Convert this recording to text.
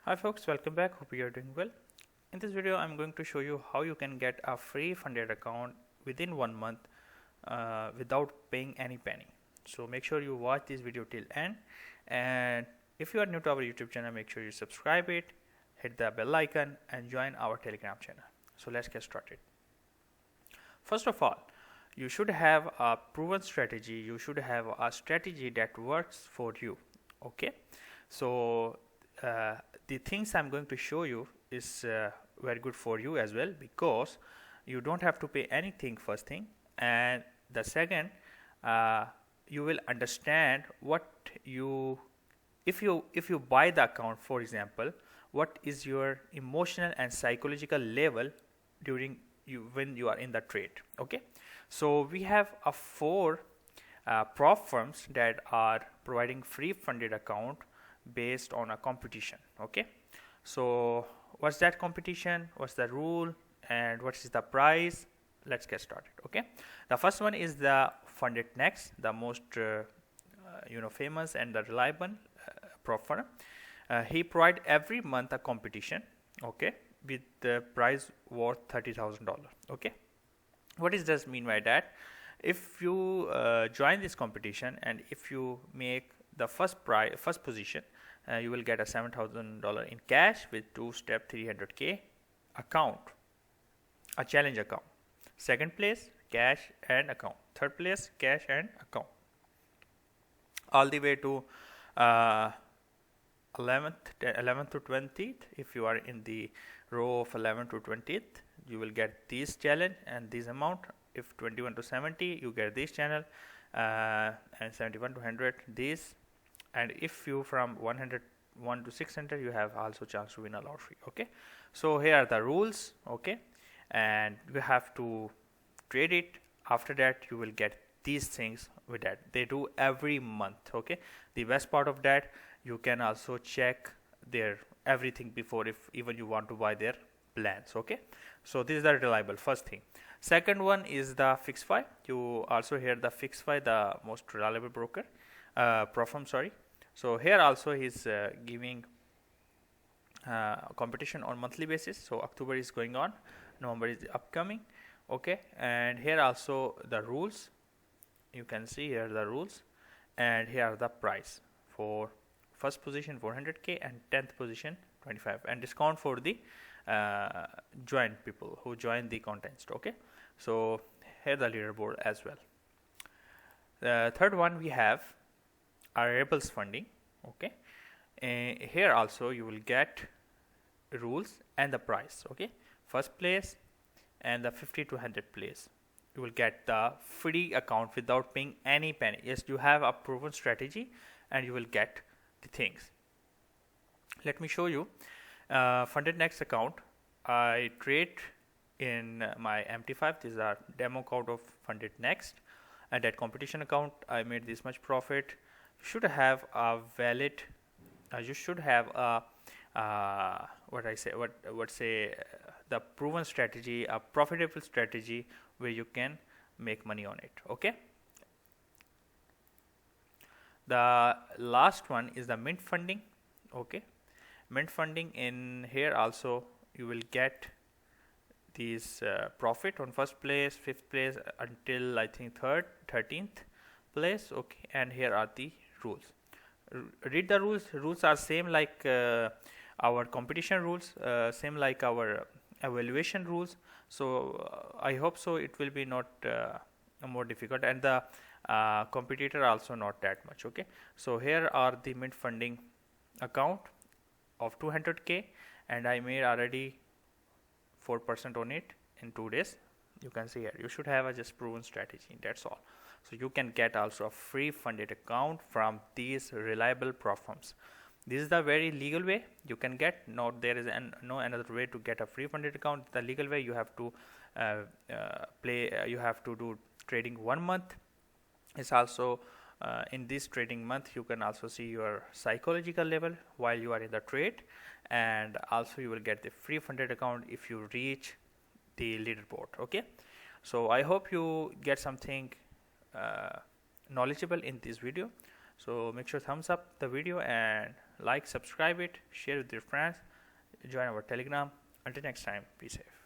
Hi folks, welcome back. Hope you are doing well. In this video, I'm going to show you how you can get a free funded account within 1 month without paying any penny. So make sure you watch this video till end. And if you are new to our YouTube channel, make sure you subscribe it, hit the bell icon, and join our Telegram channel. So let's get started. First of all, you should have a proven strategy. You should have a strategy that works for you. Okay, so the things I'm going to show you is very good for you as well, because you don't have to pay anything, first thing, and the second, you will understand what you if you buy the account, for example, what is your emotional and psychological level during when you are in the trade. Okay, so we have four prop firms that are providing free funded account based on a competition. Okay, so what's that competition, what's the rule, and what is the price? Let's get started. Okay, the first one is the FundedNext, the most famous and the reliable prop firm. He provide every month a competition, okay, with the price worth $30,000. Okay, what does this mean by that? If you join this competition and if you make the first position, you will get a $7,000 in cash with two-step 300k account, a challenge account. Second place, cash and account. Third place, cash and account. All the way to 11th to 20th. If you are in the row of 11th to 20th, you will get this challenge and this amount. If 21 to 70, you get this channel, and 71 to 100 this. And if you from 101 to 600, you have also chance to win a lottery. Okay, so here are the rules. Okay, and you have to trade it. After that, you will get these things with that. They do every month. Okay, the best part of that, you can also check their everything before, if even you want to buy their plans. Okay, so this is the reliable first thing. Second one is the FXIFY. You also hear the FXIFY, the most reliable broker, prop firm, sorry. So here also he's giving competition on monthly basis. So October is going on, November is upcoming. Okay, and here also the rules. You can see here the rules, and here are the price for first position 400k and 10th position 25, and discount for the joint people who join the contest. Okay, so here the leaderboard as well. The third one we have Arbab funding. Okay, here also you will get rules and the price. Okay, first place and the 50 to 100 place, you will get the free account without paying any penny. Yes, you have a proven strategy and you will get the things. Let me show you FundedNext account. I trade in my MT5. This is a demo account of FundedNext, and that competition account I made this much profit. You should have a valid you should have a the proven strategy, a profitable strategy where you can make money on it. Okay, the last one is the Ment Funding. Okay, Ment Funding, in here also you will get these profit on first place, fifth place, until I think 13th place. Okay, and here are the rules. Read the rules. Rules are same like our competition rules, same like our evaluation rules. So I hope so it will be not more difficult, and the competitor also not that much. Okay, so here are the Ment Funding account of 200k, and I made already 4% on it in 2 days. You can see here. You should have a just proven strategy. That's all. So you can get also a free funded account from these reliable prop firms. This is the very legal way you can get. Not there is no another way to get a free funded account. The legal way, you have to you have to do trading 1 month. It's also in this trading month you can also see your psychological level while you are in the trade, and also you will get the free funded account if you reach the leaderboard. Okay, so I hope you get something knowledgeable in this video. So make sure thumbs up the video and like, subscribe it, share with your friends, join our Telegram. Until next time, be safe.